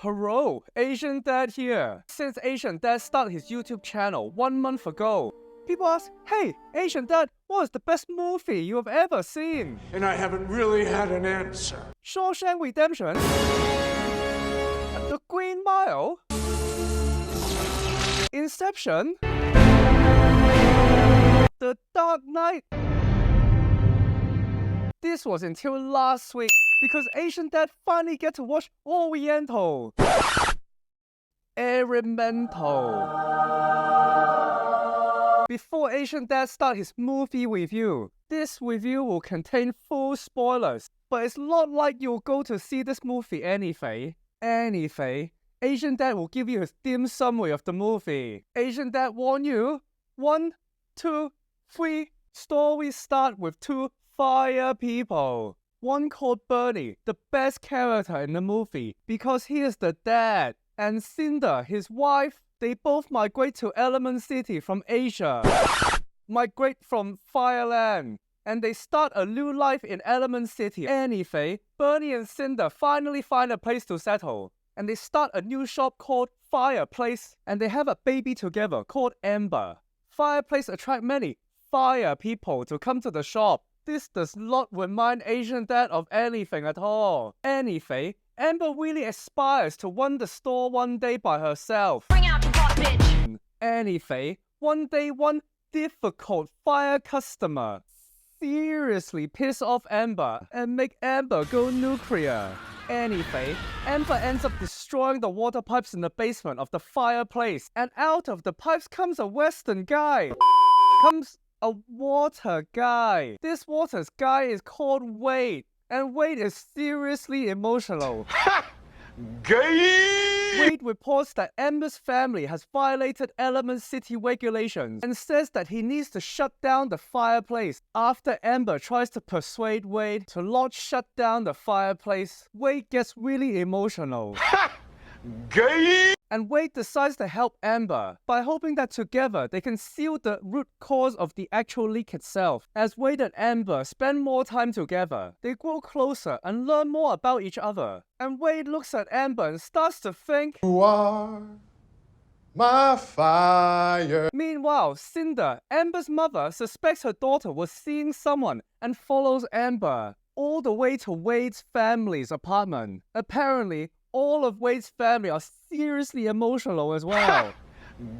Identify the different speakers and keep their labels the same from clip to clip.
Speaker 1: Hello, Asian Dad here. Since Asian Dad started his YouTube channel 1 month ago, people ask, hey, Asian Dad, what is the best movie you have ever seen?
Speaker 2: And I haven't really had an answer.
Speaker 1: Shawshank Redemption? The Green Mile? Inception? The Dark Knight? This was until last week because Asian Dad finally get to watch Oriental. Elemental. Before Asian Dad start his movie review, this review will contain full spoilers, but it's not like you'll go to see this movie anyway. Asian Dad will give you his dim summary of the movie. Asian Dad warn you. 1, 2, 3. Story start with 2 fire people. One called Bernie, the best character in the movie because he is the dad. And Cinder, his wife, they both migrate to Element City from Asia. Migrate from Fireland. And they start a new life in Element City. Anyway, Bernie and Cinder finally find a place to settle. And they start a new shop called Fireplace. And they have a baby together called Amber. Fireplace attract many fire people to come to the shop. This does not remind Asian Dad of anything at all. Anyway, Amber really aspires to run the store one day by herself.
Speaker 3: Bring out the boss, bitch!
Speaker 1: Anyway, one day one difficult fire customer seriously piss off Amber and make Amber go nuclear. Anyway, Amber ends up destroying the water pipes in the basement of the fireplace, and out of the pipes comes a Western guy. A water guy. This water guy is called Wade, and Wade is seriously emotional.
Speaker 2: Gay!
Speaker 1: Wade reports that Amber's family has violated Element City regulations and says that he needs to shut down the fireplace. After Amber tries to persuade Wade to not shut down the fireplace, Wade gets really emotional.
Speaker 2: Gay!
Speaker 1: And Wade decides to help Amber by hoping that together they can seal the root cause of the actual leak itself. As Wade and Amber spend more time together, they grow closer and learn more about each other. And Wade looks at Amber and starts to think,
Speaker 2: You are my fire.
Speaker 1: Meanwhile, Cinder, Amber's mother, suspects her daughter was seeing someone and follows Amber all the way to Wade's family's apartment. Apparently, all of Wade's family are seriously emotional as well.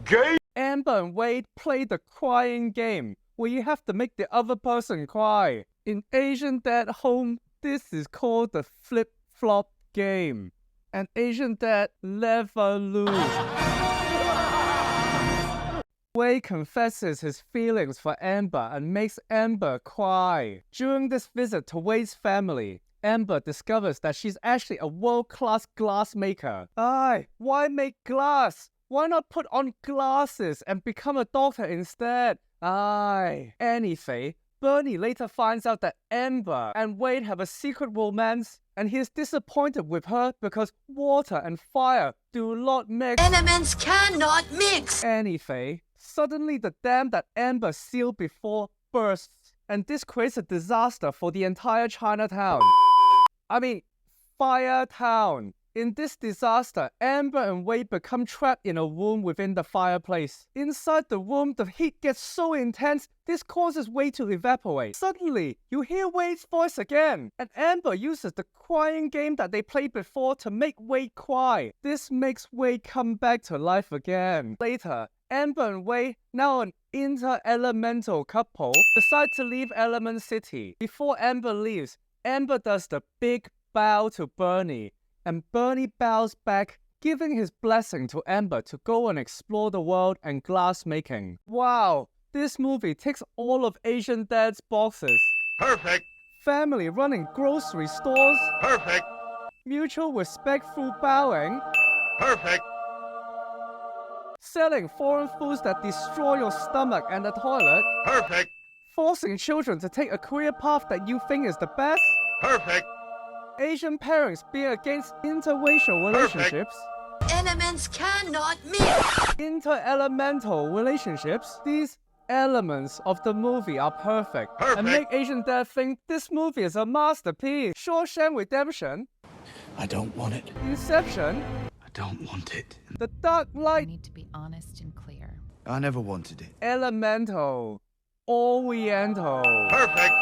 Speaker 2: Gay!
Speaker 1: Amber and Wade play the crying game, where you have to make the other person cry. In Asian Dad home, this is called the flip-flop game. And Asian Dad never lose. Wade confesses his feelings for Amber and makes Amber cry. During this visit to Wade's family, Amber discovers that she's actually a world-class glass maker. Why make glass? Why not put on glasses and become a doctor instead? Anyway, Bernie later finds out that Amber and Wade have a secret romance, and he is disappointed with her because water and fire do not mix.
Speaker 3: Elements cannot mix!
Speaker 1: Anyway, suddenly the dam that Amber sealed before bursts, and this creates a disaster for the entire Chinatown. Fire Town. In this disaster, Amber and Wade become trapped in a room within the fireplace. Inside the room, the heat gets so intense, this causes Wade to evaporate. Suddenly, you hear Wade's voice again, and Amber uses the crying game that they played before to make Wade cry. This makes Wade come back to life again. Later, Amber and Wade, now an inter-elemental couple, decide to leave Element City. Before Amber leaves, Amber does the big bow to Bernie, and Bernie bows back, giving his blessing to Amber to go and explore the world and glass making. Wow, this movie ticks all of Asian Dad's boxes.
Speaker 2: Perfect!
Speaker 1: Family running grocery stores.
Speaker 2: Perfect!
Speaker 1: Mutual respect through bowing.
Speaker 2: Perfect!
Speaker 1: Selling foreign foods that destroy your stomach and the toilet.
Speaker 2: Perfect!
Speaker 1: Forcing children to take a career path that you think is the best.
Speaker 2: Perfect!
Speaker 1: Asian parents being against interracial relationships.
Speaker 3: Elements cannot mix!
Speaker 1: Inter-elemental relationships. These elements of the movie are perfect and make Asian Dad think this movie is a masterpiece. Shawshank Redemption.
Speaker 4: I don't want it.
Speaker 1: Inception,
Speaker 4: I don't want it.
Speaker 1: The Dark
Speaker 5: I
Speaker 1: Knight,
Speaker 5: need to be honest and clear.
Speaker 4: I never wanted it.
Speaker 1: Elemental, Oriental.
Speaker 2: Perfect.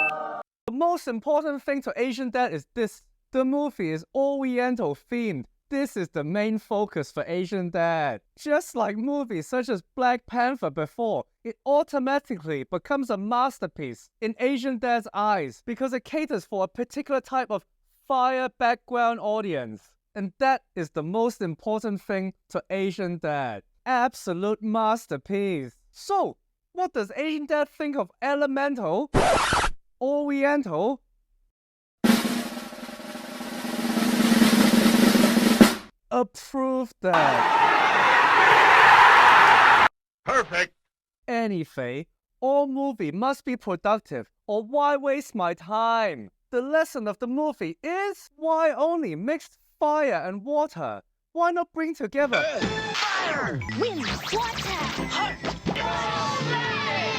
Speaker 1: The most important thing to Asian Dad is this. The movie is Oriental themed. This is the main focus for Asian Dad. Just like movies such as Black Panther before, it automatically becomes a masterpiece in Asian Dad's eyes because it caters for a particular type of fire background audience. And that is the most important thing to Asian Dad. Absolute masterpiece. So, what does Asian Dad think of Elemental, Oriental, approve that?
Speaker 2: Perfect.
Speaker 1: Anyway, all movie must be productive or why waste my time? The lesson of the movie is why only mix fire and water? Why not bring together
Speaker 3: Fire, wind, water.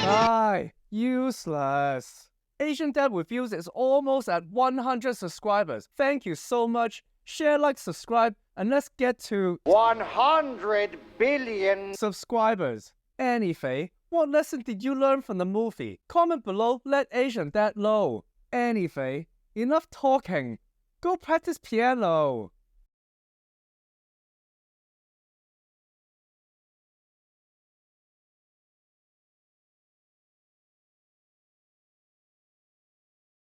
Speaker 1: Aye, useless. Asian Dad Reviews is almost at 100 subscribers. Thank you so much. Share, like, subscribe, and let's get to
Speaker 6: 100 billion
Speaker 1: subscribers. Anyway, what lesson did you learn from the movie? Comment below, let Asian Dad know. Anyway, enough talking. Go practice piano.